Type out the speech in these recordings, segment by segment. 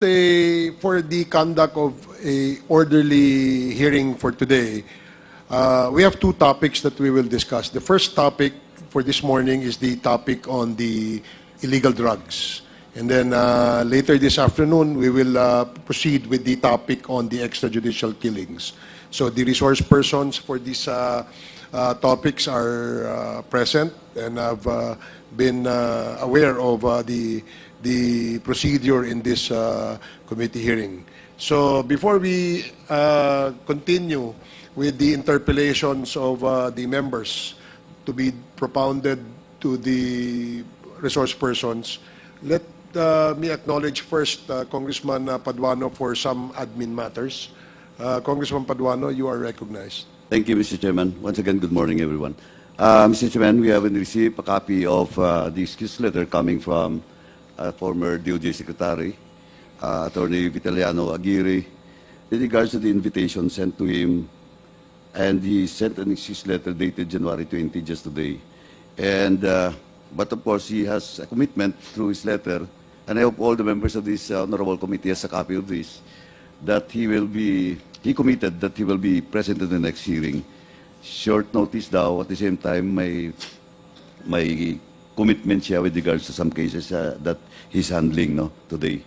For the conduct of a orderly hearing for today, we have two topics that we will discuss. The first topic for this morning is the topic on the illegal drugs. And then later this afternoon, we will proceed with the topic on the extrajudicial killings. So the resource persons for these topics are present and have been aware of the procedure in this committee hearing. So before we continue with the interpellations of the members to be propounded to the resource persons, let me acknowledge first Congressman Paduano for some admin matters. Congressman Paduano, you are recognized. Thank you, Mr. Chairman. Once again, good morning, everyone. Mr. Chairman, we haven't received a copy of the excuse letter coming from former DOJ Secretary, Attorney Vitaliano Aguirre, in regards to the invitation sent to him, and he sent an excuse letter dated January 20, just today. And, but of course, he has a commitment through his letter, and I hope all the members of this honorable committee has a copy of this, that he committed that he will be present in the next hearing. Short notice now, at the same time, my commitment here with regards to some cases that he's handling today.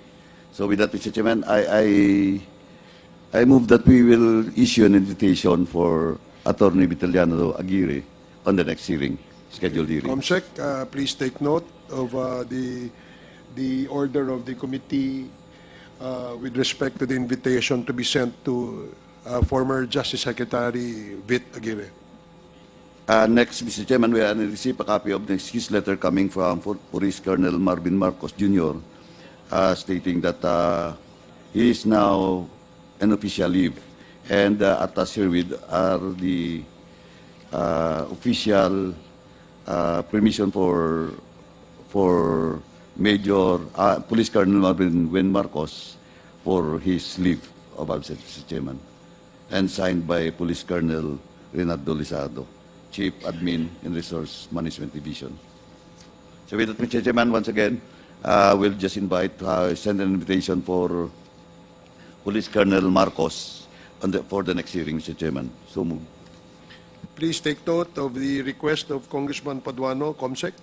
So with that, Mr. Chairman, I move that we will issue an invitation for Attorney Vitaliano Aguirre on the next hearing, scheduled hearing. Comsec, please take note of the order of the committee with respect to the invitation to be sent to former Justice Secretary Vit Aguirre. Next, Mr. Chairman, we received a copy of the excuse letter coming from Police Colonel Marvin Marcos Jr. Stating that he is now an official leave, and attached herewith are the official permission for Major Police Colonel Marvin Marcos for his leave of absence, Mr. Chairman, and signed by Police Colonel Renato Lizardo, Chief Admin in Resource Management Division. So with that, Mr. Chairman, once again, we'll just send an invitation for Police Colonel Marcos for the next hearing, Mr. Chairman. So move. Please take note of the request of Congressman Paduano, Comsec.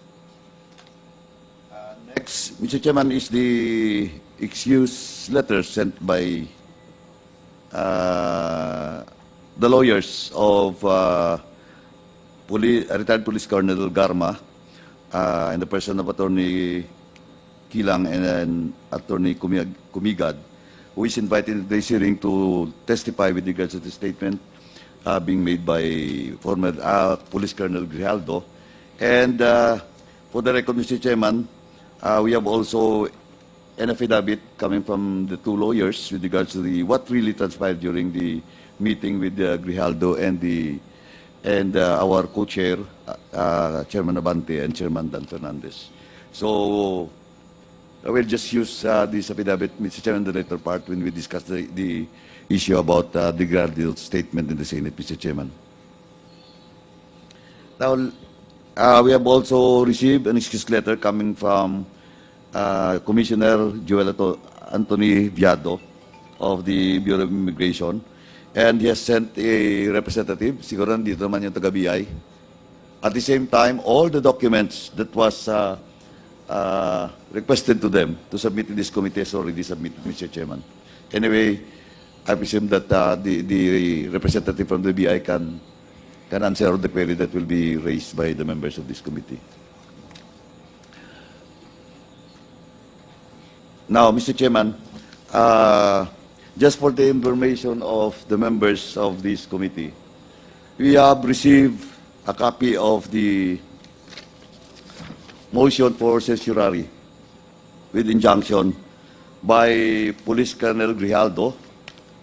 Next, Mr. Chairman, is the excuse letter sent by the lawyers of retired Police Colonel Garma and the person of Attorney Kilang and Attorney Kumigad, who is invited to this hearing to testify with regards to the statement being made by former Police Colonel Grijaldo. And for the record, Mr. Chairman, we have also an affidavit coming from the two lawyers with regards to what really transpired during the meeting with Grijaldo and our co-chair, Chairman Abante and Chairman Dan Fernandez. So I will just use this affidavit, Mr. Chairman, the later part when we discuss the issue about the Grijaldo's statement in the Senate, Mr. Chairman. Now, we have also received an excuse letter coming from Commissioner Joel Anthony Viado of the Bureau of Immigration, and he has sent a representative, siguro nandito naman yung taga-BI. At the same time, all the documents that was requested to them to submit to this committee is already submitted, Mr. Chairman. Anyway, I presume that the representative from the BI can answer all the query that will be raised by the members of this committee. Now, Mr. Chairman, just for the information of the members of this committee, we have received a copy of the motion for certiorari with injunction by Police Colonel Grijaldo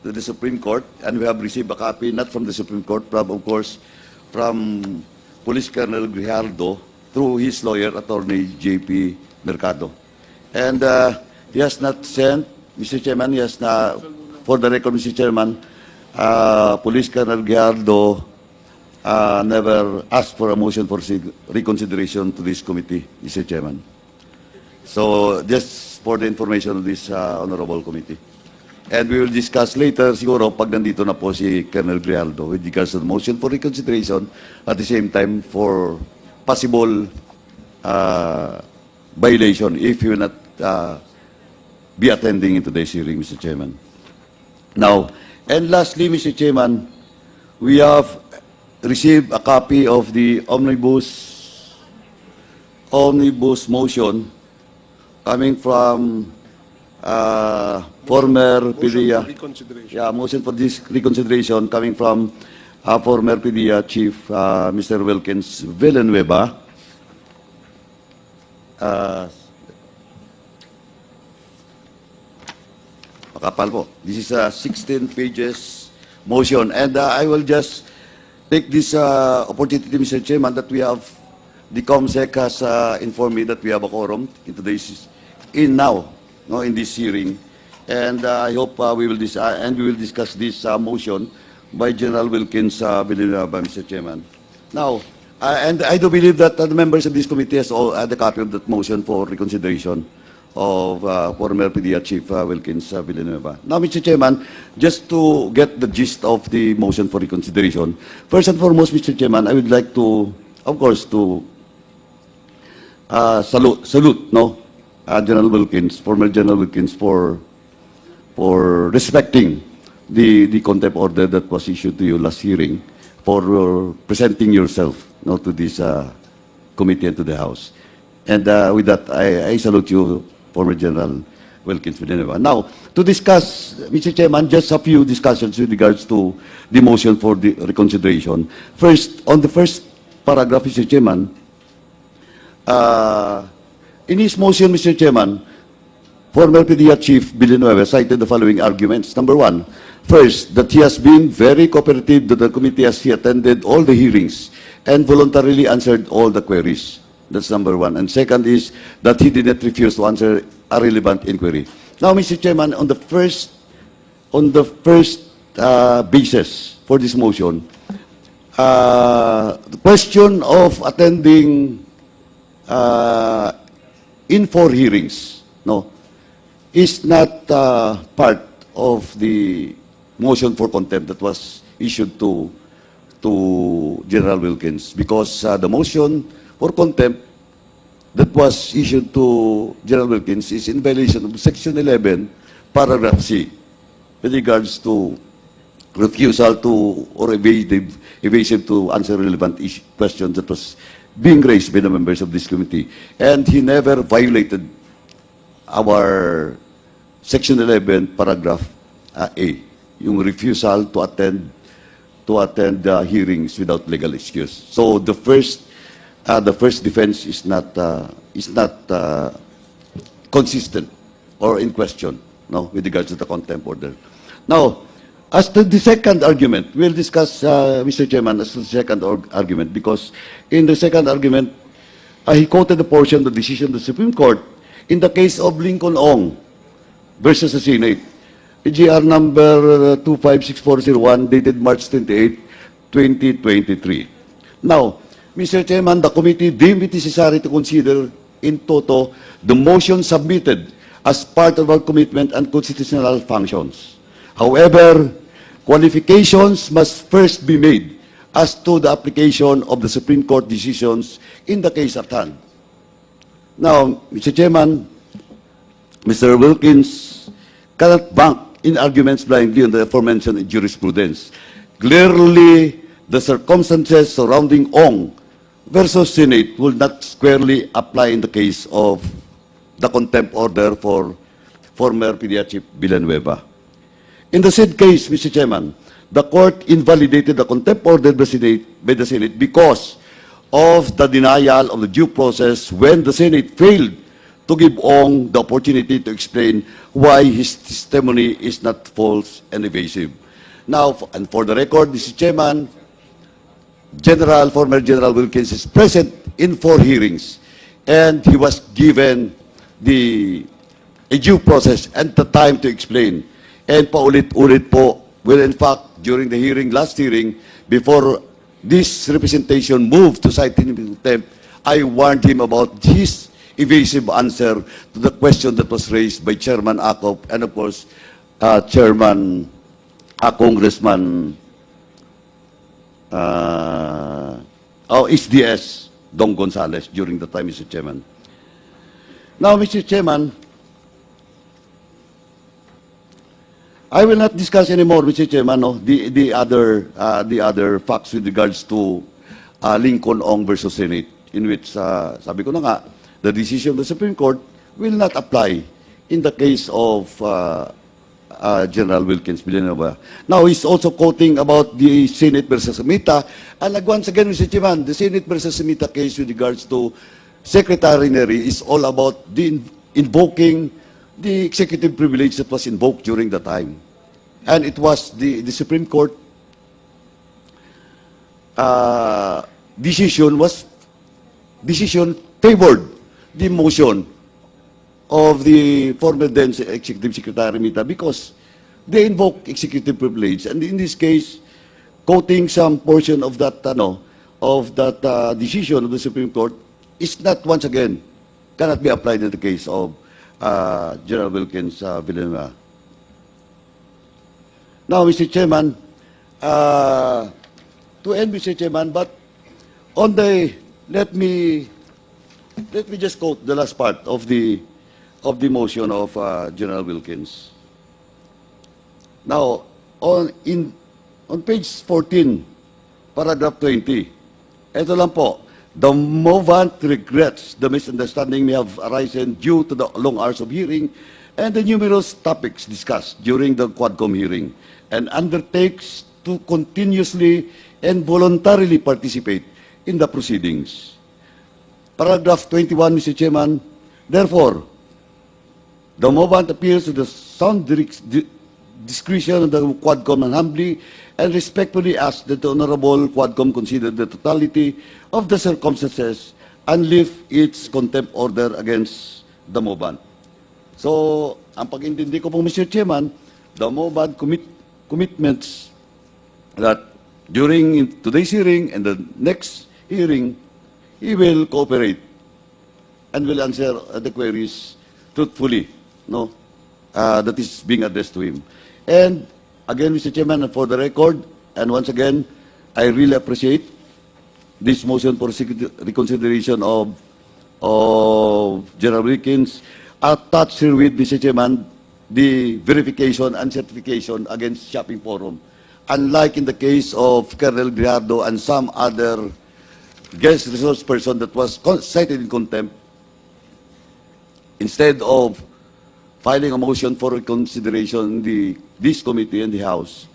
to the Supreme Court, and we have received a copy not from the Supreme Court, but of course from Police Colonel Grijaldo through his lawyer, Attorney J.P. Mercado. And he has not sent, Mr. Chairman, he has not, for the record, Mr. Chairman, Police Colonel Grijaldo never asked for a motion for reconsideration to this committee, Mr. Chairman. So just for the information of this honorable committee. And we will discuss later, siguro, pag nandito na po si Colonel Grijaldo with regards to the motion for reconsideration, at the same time for possible violation if you will not be attending in today's hearing, Mr. Chairman. Now, and lastly, Mr. Chairman, we have received a copy of the omnibus motion coming from former PDEA. Motion for this reconsideration coming from former PDEA Chief Mr. Wilkins Villanueva. Makapal po. This is a 16 pages motion, and I will just take this opportunity, Mr. Chairman, that we have the COMSEC has informed me that we have a quorum in today's in this hearing, and I hope we will discuss this motion by General Wilkins Villanueva, Mr. Chairman. Now, and I do believe that the members of this committee has all had a copy of that motion for reconsideration of former PDEA Chief Wilkins Villanueva. Now, Mr. Chairman, just to get the gist of the motion for reconsideration, first and foremost, Mr. Chairman, I would like to, of course, to salute, General Wilkins, former General Wilkins, for respecting the contempt order that was issued to you last hearing, for presenting yourself, to this committee and to the House. And with that, I salute you, former General Wilkins Villanueva. Now, to discuss, Mr. Chairman, just a few discussions with regards to the motion for the reconsideration. First, on the first paragraph, Mr. Chairman, in his motion, Mr. Chairman, former PDEA Chief Villanueva cited the following arguments. Number one, first, that he has been very cooperative to the committee as he attended all the hearings and voluntarily answered all the queries. That's number one. And second is that he did not refuse to answer a relevant inquiry. Now, Mr. Chairman, on the first basis for this motion, the question of attending in 4 hearings, is not part of the motion for contempt that was issued to General Wilkins, because the motion for contempt that was issued to General Wilkins is in violation of Section 11, Paragraph C, with regards to refusal to or evasive to answer relevant questions that was being raised by the members of this committee. And he never violated our Section 11, Paragraph A, yung refusal to attend hearings without legal excuse. So the first defense is not consistent or in question, with regards to the contempt order. Now, as to the second argument, we'll discuss, Mr. Chairman, as to the second argument, because in the second argument, he quoted the portion of the decision of the Supreme Court in the case of Lincoln Ong versus the Senate, AGR number 256401, dated March 28, 2023. Now, Mr. Chairman, the committee deemed it necessary to consider in toto the motion submitted as part of our commitment and constitutional functions. However, qualifications must first be made as to the application of the Supreme Court decisions in the case at hand. Now, Mr. Chairman, Mr. Wilkins cannot bank in arguments blindly on the aforementioned jurisprudence. Clearly, the circumstances surrounding Ong versus Senate will not squarely apply in the case of the contempt order for former PDEA Chief Villanueva. In the said case, Mr. Chairman, the court invalidated the contempt order by the Senate because of the denial of the due process when the Senate failed to give Ong the opportunity to explain why his testimony is not false and evasive. Now, and for the record, Mr. Chairman, former General Wilkins is present in 4 hearings, and he was given a due process and the time to explain. And paulit-ulit po, well, in fact, during the hearing, last hearing, before this representation moved to cite him in contempt, I warned him about his evasive answer to the question that was raised by Chairman Acop and, of course, Congressman SDS Dong Gonzales during the time, Mr. Chairman. Now, Mr. Chairman, I will not discuss anymore, Mr. Chairman, no, the other facts with regards to Lincoln Ong versus Senate, in which, sabi ko na nga, the decision of the Supreme Court will not apply in the case of General Wilkins Villanueva. Now, he's also quoting about the Senate versus Mita. And once again, Mr. Chairman, the Senate versus Mita case with regards to Secretary Neri is all about the invoking the executive privilege that was invoked during the time. And it was the Supreme Court decision favored the motion of the former then Executive Secretary Mita because they invoke executive privilege. And in this case, quoting some portion of that, decision of the Supreme Court is not, once again, cannot be applied in the case of General Wilkins Villanueva. Now, Mr. Chairman, to end, Mr. Chairman, but on the, let me just quote the last part of the motion of General Wilkins. Now, on page 14, paragraph 20, ito lang po, the movant regrets the misunderstanding may have arisen due to the long hours of hearing and the numerous topics discussed during the Quadcom hearing, and undertakes to continuously and voluntarily participate in the proceedings. Paragraph 21, Mr. Chairman, therefore, the movant appeals to the sound discretion of the Quadcom and humbly and respectfully ask that the Honorable Quadcom consider the totality of the circumstances and lift its contempt order against the movant. So, ang pag-intindi ko po, Mr. Chairman, the movant commitments that during today's hearing and the next hearing, he will cooperate and will answer the queries truthfully, no, that is being addressed to him. And again, Mr. Chairman, and for the record, and once again, I really appreciate this motion for reconsideration of General Wilkins. Attached here with, Mr. Chairman, the verification and certification against Shopping Forum. Unlike in the case of Colonel Grijaldo and some other guest resource person that was cited in contempt, instead of filing a motion for reconsideration in this committee and the House,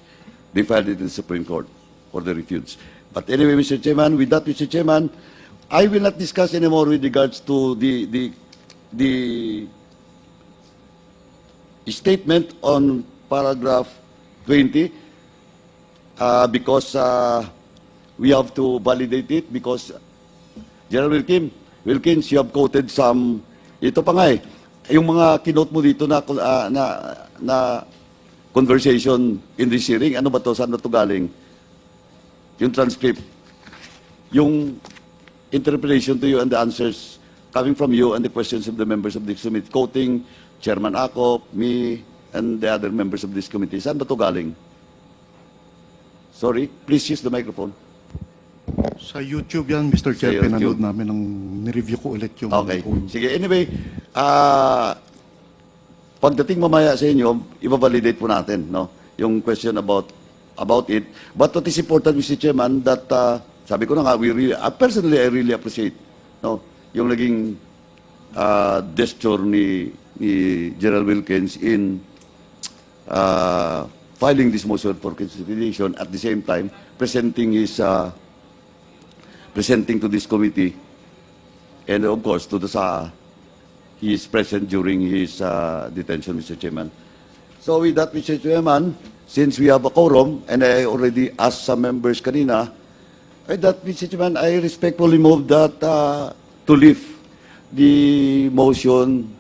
they filed it in the Supreme Court for the refutes. But anyway, Mr. Chairman, with that, Mr. Chairman, I will not discuss anymore with regards to the statement on paragraph 20 because we have to validate it because General Wilkins, you have quoted some, ito pa nga yung mga kinote mo dito na conversation in this hearing, ano ba to, saan na to galing? Yung transcript, yung interpretation to you and the answers coming from you and the questions of the members of this committee, quoting Chairman Acop, me, and the other members of this committee. Saan ba to galing? Sorry, please use the microphone. Sa YouTube yan, Mr. Chair, Sa YouTube. pinanood namin nung nireview ko ulit yung Okay. poem. Sige, anyway, pagdating mamaya sa inyo, i-validate po natin, no? Yung question about it. But what is important, Mr. Chairman, that sabi ko na nga, personally, I really appreciate, no? Yung naging gesture ni General Wilkins in filing this motion for consideration at the same time presenting to this committee and of course to the he is present during his detention, Mr. Chairman. So with that, Mr. Chairman, since we have a quorum and I already asked some members kanina, with that, Mr. Chairman, I respectfully move that to lift the motion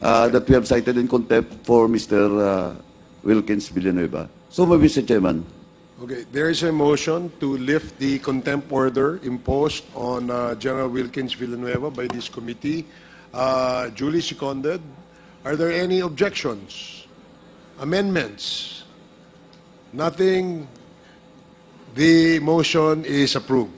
that we have cited in contempt for Mr. Wilkins Villanueva. So, Mr. Chairman. Okay, there is a motion to lift the contempt order imposed on General Wilkins Villanueva by this committee, duly seconded. Are there any objections? Amendments? Nothing. The motion is approved.